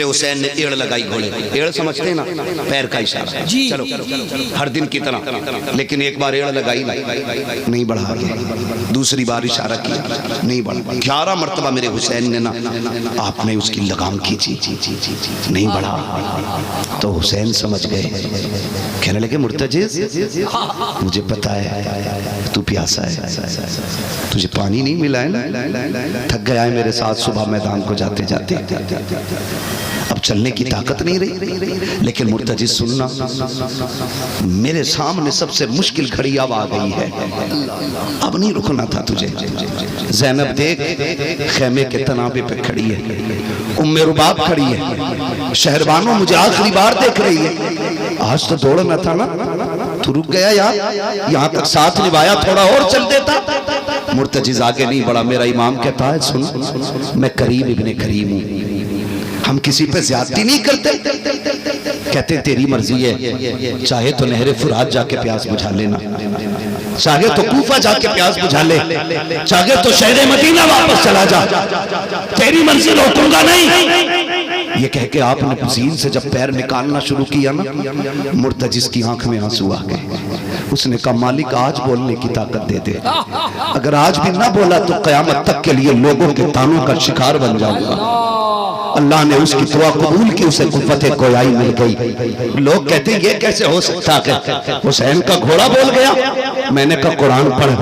حسین نے ایڑ لگائی گھوڑے کو. ایڑ سمجھتے ہیں نا, پیر کا اشارہ. چلو ہر دن کی طرح, لیکن ایک بار ایڑ لگائی نہیں بڑھا آگے, دوسری بار اشارہ کیا نہیں بڑھا, 11 مرتبہ میرے حسین نے نا آپ نے اس کی لگام کھینچی نہیں بڑھا. تو حسین سمجھ گئے, کہنے لگے مرتجز مجھے پتا ہے تو پیاسا ہے, تجھے پانی نہیں ملا ہے, تھک گیا ہے میرے ساتھ صبح میدان کو جاتے جاتے, اب چلنے کی طاقت نہیں رہی. لیکن مرتجز سننا, میرے سامنے سب سے مشکل گھڑی اب آ گئی ہے, اب نہیں رکنا تھا تجھے. زینب دیکھ خیمے کے تنابے پہ کھڑی ہے, ام رباب کھڑی ہے, شہربانوں مجھے آخری بار دیکھ رہی ہے. آج تو دوڑنا تھا نا, تو رک گیا یار, یہاں تک ساتھ نبھایا, تھوڑا اور چل دیتا. مرتجز آگے نہیں بڑھا. میرا امام کہتا ہے سن, میں کریم ابن کریم ہوں, ہم کسی پہ زیادتی نہیں کرتے. کہتے تیری مرضی ہے, چاہے تو نہر فرات جا کے پیاس بجھا لینا, چاہے تو کوفہ جا کے پیاس بجھا لے, چاہے تو شہر مدینہ واپس چلا جا, تیری مرضی روکوں گا نہیں. یہ کہہ کے آپ نے زین سے جب پیر نکالنا شروع کیا نا, مرتجز کی آنکھ میں آنسو آ گئے. اس نے کہا مالک آج بولنے کی طاقت دے دے, اگر آج بھی نہ بولا تو قیامت تک کے لیے لوگوں کے تانوں کا شکار بن جاؤں گا. اللہ نے اس کی دعا قبول کی, اسے قوت گویائی مل گئی. لوگ کہتے ہیں یہ کیسے ہو سکتا ہے, حسین کا گھوڑا بول گیا. میں نے کہا قرآن پڑھ,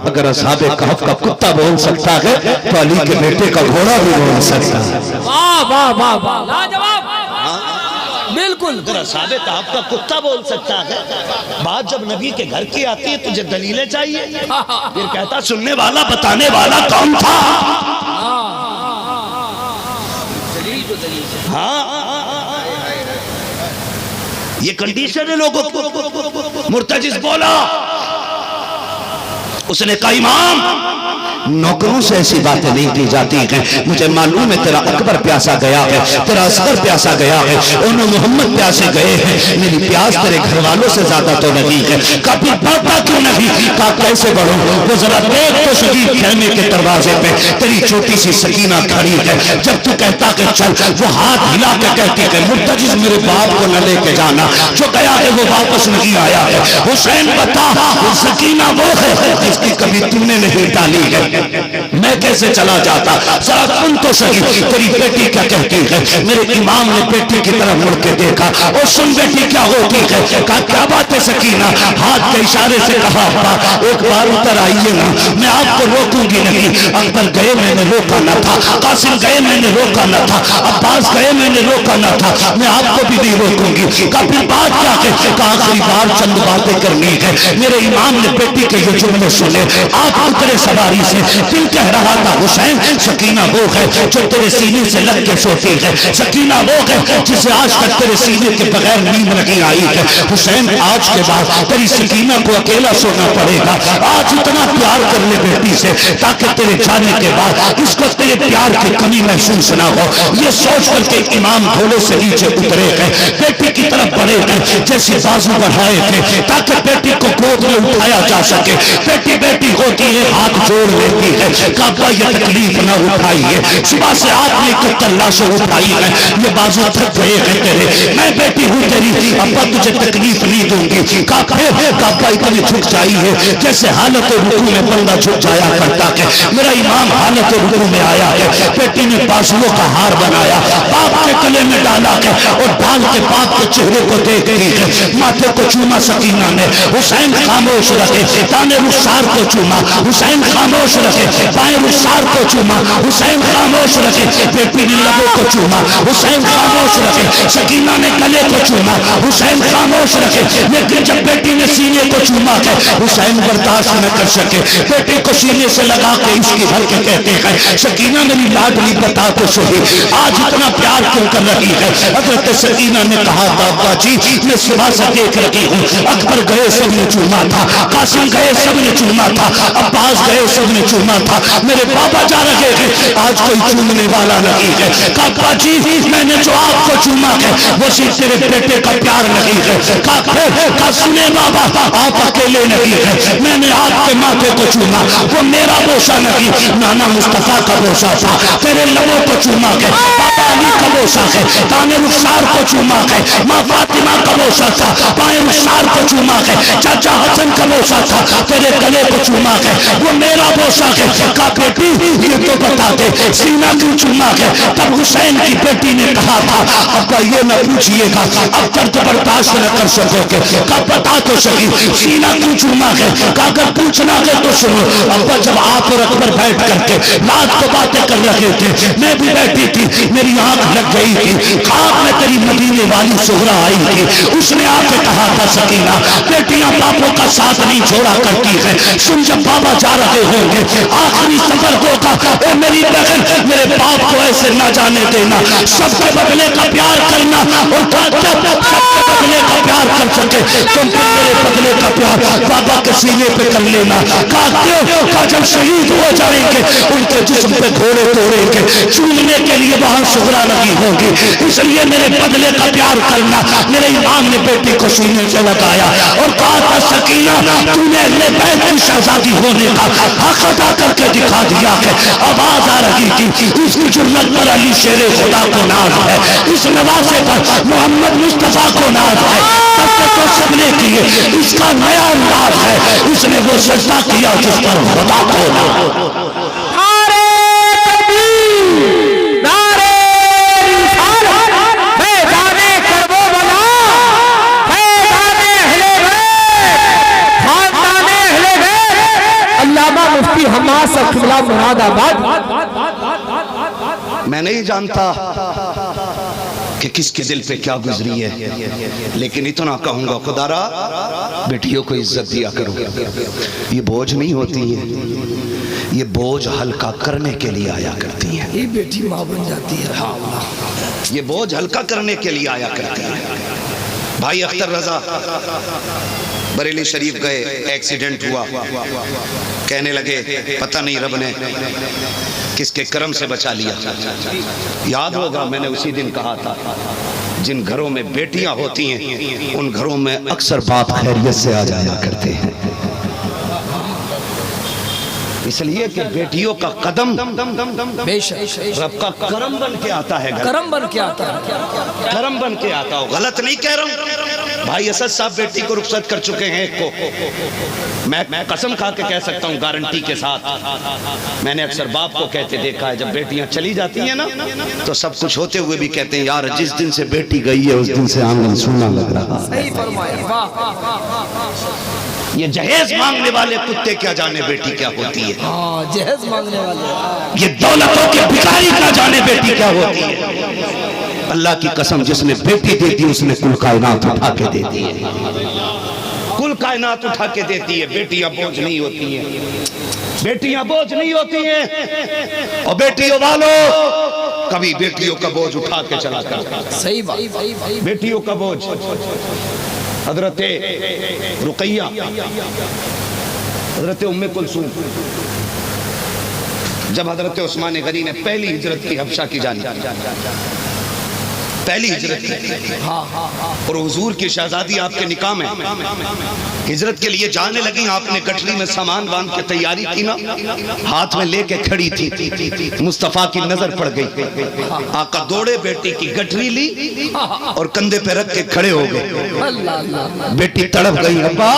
اگر اصحاب کہف کا کتا بول سکتا ہے تو علی کے بیٹے کا گھوڑا بھی بول سکتا ہے. واہ واہ واہ واہ, لاجواب, بالکل. اگر اصحاب کہف کا کتا بول سکتا ہے, بات جب نبی کے گھر کی آتی ہے تجھے دلیلیں چاہیے. پھر کہتا سننے والا بتانے والا کون تھا. یہ کنڈیشن ہے لوگوں کو. مرتجز بولا, اس نے کہا امام نوکروں سے ایسی باتیں نہیں کی جاتی ہیں, مجھے معلوم ہے تیرا اکبر پیاسا گیا ہے, تیرا اصغر پیاسا گیا ہے, انہوں محمد پیاسے گئے ہیں, میری پیاس تیرے گھر والوں سے زیادہ تو نہیں ہے. کبھی بڑھتا کیوں نہیں, کہا کیسے بڑھوں, وہ ذرا دیکھ تو شدید خیمے کے دروازے پہ تیری چھوٹی سی سکینہ کھڑی ہے. جب تو کہتا کہ چل, وہ ہاتھ ہلا کے کہتی کہ مرتجز میرے باپ کو نہ لے کے جانا, جو گیا ہے وہ واپس نہیں آیا ہے. حسین بتا وہ سکینہ وہ ہے جس کی کبھی تم نے نہیں ڈالی ہے, میں کیسے چلا جاتا. ذرا سن تو صحیح, تیری بیٹی کیا کہتی ہے. میرے امام نے بیٹی کی طرف مڑ کے دیکھا, اور سن بیٹی کیا ہوتی ہے. کہا کیا بات ہے سکینہ, ہاتھ کے اشارے سے کہا ابا ایک بار اتر آئیے نا, میں آپ کو روکوں گی نہیں. اکبر گئے میں نے روکا نہ تھا, قاسم گئے میں نے روکا نہ تھا, عباس گئے میں نے روکا نہ تھا, میں آپ کو بھی نہیں روکوں گی. کہا پھر بات کیا ہے. کہا آخری بار چند باتیں کرنی ہے. میرے امام نے بیٹی کے یہ جملے سنے, آپ اترے سواری سے, دل کہہ رہا تھا حسین سکینہ وہ ہے جو تیرے سینے سے لگ کے سوتی ہے, سکینہ وہ ہے جسے آج تک تیرے سینے کے بغیر نیند نہیں آئی ہے. حسین آج کے بعد تیری سکینہ کو اکیلا سونا پڑے گا, آج اتنا پیار کر لے بیٹی سے تاکہ تیرے جانے کے بعد اس کو تیرے پیار کی کمی محسوس نہ ہو. یہ سوچ کر کے امام گھوڑے سے نیچے اترے گئے, بیٹی کی طرف بڑھے گئے, جیسے بازو بڑھائے تھے تاکہ بیٹی کو گود میں اٹھایا جا سکے. بیٹی ہوتی ہے ہاتھ جوڑ لیتی ہے, کعبہ یہ تکلیف نہ اٹھائیے, صبح سے آپ نے کتر لاشیں اٹھائی ہے, یہ بازو تھک گئے ہیں تیرے, میں بیٹی ہوں تیری, ابا تجھے تکلیف نہیں دوں گی. کعبہ اتنی جھک جائی ہے جیسے حالت رکوع میں بندہ جھک جایا کرتا ہے. میرا امام حالت رکوع میں آیا ہے, بیٹی نے بازوؤں کا ہار بنایا, باپ کے گلے میں ڈالا ہے, اور ڈال کے باپ کے چہرے کو دیکھ رہی ہے, ماتھے کو چوما سکینہ نے. حسین خاموش رکھے, دانے رخسار کو چوما, حسین خاموش رکھے, بائیں رخسار کو چوما, حسین خاموش رکھے, بیٹی نے لبوں کو چوما, حسین خاموش رکھے, سکینہ نے گلے کو چوما, حسین خاموش رکھے. لیکن جب بیٹی نے سینے کو چوما ہے, حسین برداشت نہ کر سکے, بیٹی کو سینے سے لگا کے اس کی بھر کے کہتے ہیں سکینہ میری لاڈلی بتا تو صحیح, آج اتنا پیار کیوں کر رہی ہے. حضرت سکینہ نے کہا بابا جی میں صبح سے دیکھ رہی ہوں, اکبر گئے سب نے چوما تھا, قاسم گئے سب نے چوما تھا, عباس گئے سب نے چوما تھا, میرے بابا جا رہے ہیں, آج کوئی چومنے والا نہیں ہے. کعبہ جی میں نے جو آپ کو چوما ہے وہ صرف تیرے بیٹے کا پیار نہیں ہے. کہا سنے بابا آپ اکیلے نہیں ہے, میں نے آپ کے ماتھے کو چوما, وہ میرا بوسہ نہیں, نانا مصطفیٰ کا بوسہ تھا. تیرے لبوں کو چوما ہے بابا علی کا بوسہ ہے, دانے رخسار کو چوما ہے ماں فاطمہ کا بوسہ تھا, پائیں رخسار کو چوما ہے چاچا حسن کا بوسہ تھا, تیرے گلے کو چوما ہے وہ میرا بوسہ ہے. کہا بیٹی یہ تو بتا دے سینہ کیوں چوما ہے؟ تب حسین کی بیٹی نے کہا تھا ابا یہ نہ پوچھئے گا, اب درد برداشت نہ کر سکو گے. کہا بتا تو صحیح سینہ کیوں چوما ہے؟ کہا اگر پوچھنا ہے تو سنو. ابا جب آپ اور اکبر بیٹھ کر کے رات کو باتیں کر رہے تھے, میں بھی بیٹھی تھی, میری آنکھ لگ گئی تھی, خواب میں تیری مدینے والی سغرا آئی تھی, اس نے آ کے کہا تھا سکینہ بیٹیاں باپوں کا ساتھ نہیں چھوڑا کرتی ہے, سن جب بابا جا رہے ہوں گے آخری سفر ہوگا, اے میری بہن میرے باپ کو ایسے نہ جانے دینا, سب کے بدلے کا پیار کرنا, اور سب کے بدلے کا پیار کر سکے تم پھر میرے بدلے کا پیار بابا کے سینے پہ کر لینا. کہا کیوں؟ کہا جب شہید ہو جائیں گے ان کے جسم پہ گھوڑے توڑیں گے, چومنے کے لیے وہاں سغرا نہیں ہوگی, اس لیے میرے بدلے کا پیار کرنا. میرے امام نے بیٹی کو سینے سے لگایا اور کہا تھا سکینہ تو نے اہل بیت کی شہزادی ہونے کا حق ادا کر کے دکھا دیا ہے. آواز آ رہی تھی اس کی جرت پر علی شیر خدا کو ناز ہے, اس نواسے پر محمد مصطفیٰ کو ناز ہے, تو سب نے کیے اس کا نیا انداز ہے, اس نے وہ سجدہ کیا جس پر خدا کو ناز. میں نہیں جانتا کہ کس کے دل پہ کیا گزری ہے, لیکن اتنا کہوں گا خدا را بیٹیوں کو عزت دیا کرو. یہ بوجھ نہیں ہوتی ہے, یہ بوجھ ہلکا کرنے کے لیے آیا کرتی ہے. یہ بیٹی ماں بن جاتی ہے, یہ بوجھ ہلکا کرنے کے لیے آیا کرتی ہے. بھائی اختر رضا بریلی شریف گئے, ایکسیڈنٹ ہوا, کہنے لگے پتہ نہیں رب نے کس کے کرم سے بچا لیا. یاد ہوگا میں نے اسی دن کہا تھا جن گھروں میں بیٹیاں ہوتی ہیں ان گھروں میں اکثر باپ خیریت سے آ جایا کرتے ہیں, اس لیے کہ بیٹیوں کا قدم رب کا کرم بن کے آتا ہے, کرم بن کے آتا ہے, کرم بن کے آتا ہو. غلط نہیں کہہ رہا ہوں. بھائی اسد صاحب بیٹی کو رخصت کر چکے ہیں ایک کو, میں قسم کھا کے کہہ سکتا ہوں گارنٹی کے ساتھ, میں نے اکثر باپ کو کہتے دیکھا ہے جب بیٹیاں چلی جاتی ہیں نا تو سب کچھ ہوتے ہوئے بھی کہتے ہیں یار جس دن سے بیٹی گئی ہے اس دن سے آنگن سونا لگ رہا. صحیح فرمایا. یہ جہیز مانگنے والے کتے کیا جانے بیٹی کیا ہوتی ہے, جہیز مانگنے والے, یہ دولتوں کے بھکاری کیا جانے بیٹی کیا ہوتی ہے. اللہ کی قسم جس نے بیٹی دے دی اس نے کل کائنات اٹھا کے دے دی ہے, کل کائنات اٹھا کے دیتی ہے. بیٹیاں بوجھ نہیں ہوتی ہیں, بیٹیاں بوجھ نہیں ہوتی ہیں. اور بیٹیوں والوں کبھی بیٹیوں کا بوجھ اٹھا کے چلا کرتا. صحیح بات, بیٹیوں کا بوجھ. حضرت رقیہ, حضرت ام کلثوم, جب حضرت عثمان غنی نے پہلی ہجرت کی حبشہ کی جانب, پہلی ہجرت کی, اور حضور کی شہزادی آپ کے نکاح میں ہجرت کے لیے جانے لگی, آپ نے گٹھلی میں سامان باندھ کے تیاری کی نا, ہاتھ میں لے کے کھڑی تھی, مصطفیٰ کی نظر پڑ گئی, آقا دوڑے بیٹی کی گٹھلی لی اور کندھے پہ رکھ کے کھڑے ہو گئے. بیٹی تڑپ گئی, ابا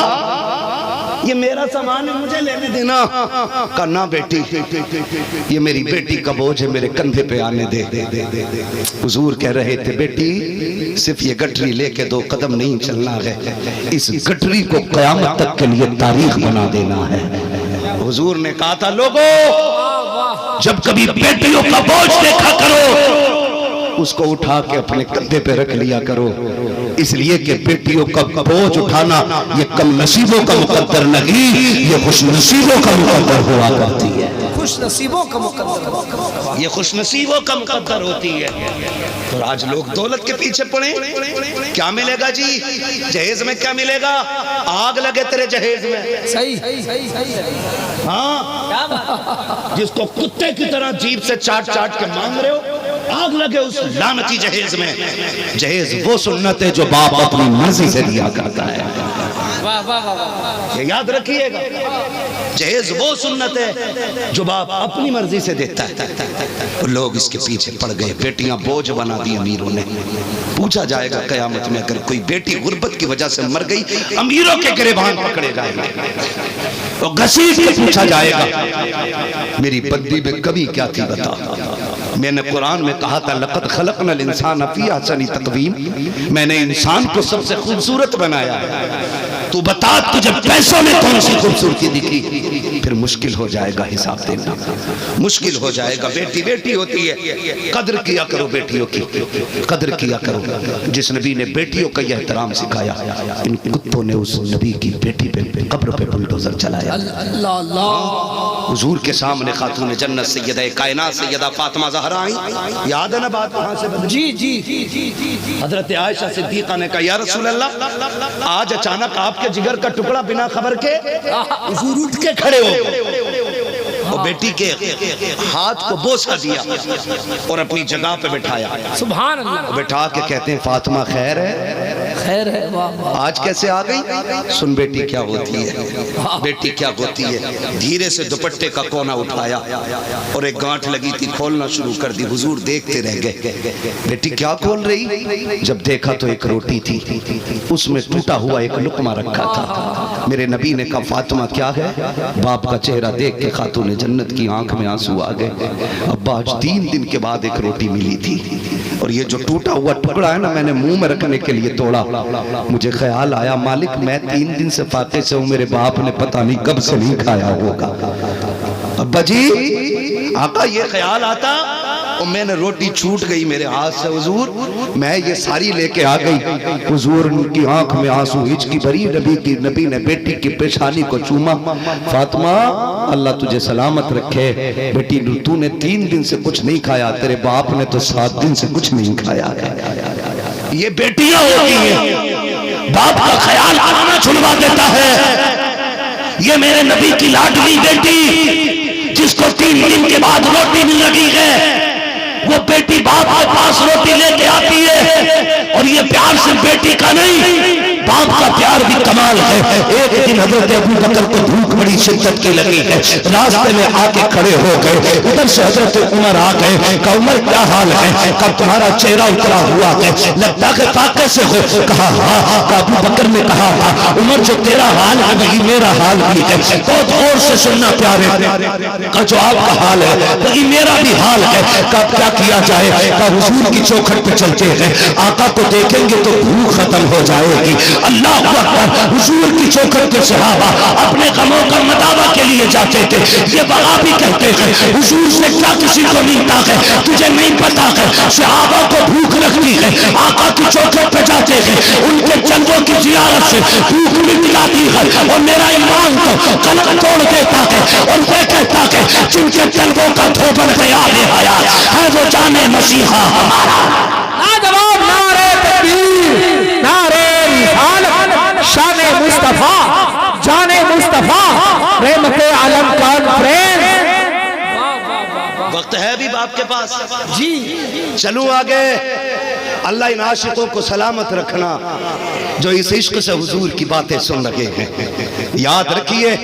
یہ میرا سامان ہے مجھے لینے دینا. کہا نہ بیٹی یہ میری بیٹی کا بوجھ ہے میرے کندھے پہ آنے دے. حضور کہہ رہے تھے بیٹی صرف یہ گٹھری لے کے 2 قدم نہیں چلنا ہے, اس گٹھری کو قیامت تک کے لیے تاریخ بنا دینا ہے. حضور نے کہا تھا لوگو جب کبھی بیٹیوں کا بوجھ دیکھا کرو اس کو اٹھا کے اپنے کندھے پہ رکھ لیا کرو, اس لیے کہ بیٹیوں کا بوجھ اٹھانا یہ کم نصیبوں کا مقدر نہیں, یہ خوش نصیبوں کا مقدر ہوا کرتی ہے. خوش نصیبوں کا مقدر, یہ خوش نصیبوں کا مقدر ہوتی ہے. اور آج لوگ دولت کے پیچھے پڑیں, کیا ملے گا جی جہیز میں, کیا ملے گا, آگ لگے تیرے جہیز میں. صحیح, ہاں جس کو کتے کی طرح جیب سے چاٹ چاٹ کے مانگ رہے ہو آگ لگے اس لعنتی جہیز میں. جہیز وہ سنت ہے جو باپ اپنی مرضی سے دیا کرتا ہے. واہ واہ واہ. یہ یاد رکھیے گا, جہیز وہ سنت ہے جو باپ اپنی مرضی سے دیتا ہے. لوگ اس کے پیچھے پڑ گئے, بیٹیاں بوجھ بنا دی امیروں نے. پوچھا جائے گا قیامت میں اگر کوئی بیٹی غربت کی وجہ سے مر گئی, امیروں کے گریبان پکڑے جائے گا, وہ گھسیٹ کے پوچھا جائے گا میری بندی میں کمی کیا تھی بتا. میں نے قرآن میں کہا تھا لقد خلقنا الانسان فی احسن تقویم, میں نے انسان کو سب سے خوبصورت بنایا ہے. تو بتا تجھے پیسوں میں کون سی خوبصورتی دکھی؟ پھر مشکل ہو جائے گا حساب دینا, مشکل ہو جائے گا. بیٹی بیٹی ہوتی ہے, قدر کیا کرو بیٹیوں کی, قدر کیا کرو. جس نبی نے بیٹیوں کا یہ احترام سکھایا, ان کتوں نے اس نبی کی بیٹی پہ قبر پہ بلڈوزر چلایا. اللہ اللہ. حضور کے سامنے خاتون جنت سیدہ کائنات سیدہ فاطمہ زہرا آئیں. یاد ہے نا بات کہاں سے بدلی؟ جی جی. حضرت عائشہ صدیقہ نے کہا یا رسول اللہ, آج اچانک آپ کے جگر کا ٹکڑا بنا خبر کے حضور اٹھ کے کھڑے ہو گئے. وہ بیٹی کے ہاتھ کو بوسہ دیا اور اپنی جگہ پہ بٹھایا. سبحان اللہ. بٹھا کے کہتے ہیں فاطمہ خیر ہے؟ خیر ہے. واہ واہ. آج کیسے آ گئی؟ سن بیٹی کیا ہوتی ہے, بیٹی کیا ہوتی ہے. دھیرے سے دوپٹے کا کونا اٹھایا اور ایک گانٹھ لگی تھی کھولنا شروع کر دی. حضور دیکھتے رہ گئے, بیٹی کیا کھول رہی؟ جب دیکھا تو ایک روٹی تھی, اس میں ٹوٹا ہوا ایک لقمہ رکھا تھا. میرے نبی نے کہا فاطمہ کیا ہے؟ باپ کا چہرہ دیکھ کے خاتون جنت کی آنکھ میں آنسو آ گئے. ابا آج 3 دن کے بعد ایک روٹی ملی تھی, اور یہ جو ٹوٹا ہوا ٹکڑا ہے نا میں نے منہ میں رکھنے کے لیے توڑا. مجھے خیال آیا مالک میں 3 دن سے فاتح سے ہوں, میرے باپ نے پتہ نہیں کب سے نہیں کھایا ہوگا. ابا جی آقا یہ خیال آتا, اور میں نے روٹی چھوٹ گئی میرے ہاتھ سے. حضور میں یہ ساری لے کے آ گئی. حضور ان کی آنکھ میں آنسو ہچکی بھری. نبی نے بیٹی کی پیشانی کو چوما. فاطمہ اللہ تجھے سلامت رکھے, بیٹی تو نے 3 دن سے کچھ نہیں کھایا, تیرے باپ نے تو 7 دن سے کچھ نہیں کھایا. یہ بیٹیاں ہوتی ہیں, باپ کا خیال آنا چھڑوا دیتا ہے. یہ میرے نبی کی لاڈلی بیٹی جس کو 3 دن کے بعد روٹی مل لگی ہے, وہ بیٹی باپ کے پاس روٹی لے کے آتی ہے. اور یہ پیار صرف بیٹی کا نہیں, باپ کا پیار بھی کمال ہے. ایک دن حضرت ابو بکر کو بھوک بڑی شدت کی لگی ہے, راستے میں آ کے کھڑے ہو گئے. ادھر سے حضرت عمر آ گئے. کہا عمر کیا حال ہے؟ کہا تمہارا چہرہ اترا ہوا ہے, لگتا کہ فاقے سے ہو. کہا ہاں. کہا ابو بکر نے کہا ہاں عمر جو تیرا حال ہے وہی میرا حال بھی ہے. بہت غور سے سننا پیارے. کہا جو آپ کا حال ہے وہی میرا بھی حال ہے. کہا کیا کیا جائے؟ کہا حضور کی چوکھٹ پہ چلتے ہیں, آقا کو دیکھیں گے تو بھوک ختم ہو جائے گی. اللہ اکبر. حضور کی چوکھٹ پہ صحابہ اپنے غموں کا مداوع کے لیے جاتے تھے. یہ وہابی کہتے ہیں حضور سے کیا کسی کو ملتا ہے تجھے نہیں پتا ہے. صحابہ کو بھوک لگتی ہے, آقا کی چوکھٹ پہ جاتے ہیں, ان کے چندوں کی زیارت سے بھوک مٹ جاتی ہے. اور میرا ایمان تو قلم توڑ دیتا ہے, اور وہ کہتا ہے جن کے چندوں کا دھوبن گیا ہے وہ جانے مسیحا ہمارا. لاجواب. نعرہ تکبیر, نعرہ رسالت, شان مصطفیٰ, جان مصطفیٰ, رحمت عالم کانفرنس. وقت ہے بھی باپ کے پاس جی. چلو آگے. اللہ ان عاشقوں کو سلامت رکھنا جو اس عشق سے حضور کی باتیں سن رہے ہیں. یاد رکھیے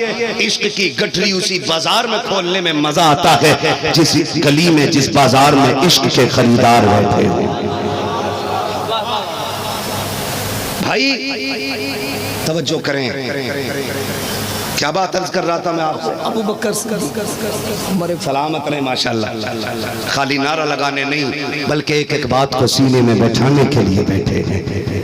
عشق کی گٹھری اسی بازار میں کھولنے میں مزہ آتا ہے جس گلی میں جس بازار میں عشق کے خریدار بیٹھے ہوں. بھائی توجہ کریں, کیا بات عرض کر رہا تھا میں آپ سے؟ ابو بکر سلامت رہے ماشاءاللہ. خالی نعرہ لگانے نہیں بلکہ ایک ایک بات کو سینے میں بیٹھانے کے لیے بیٹھے ہیں.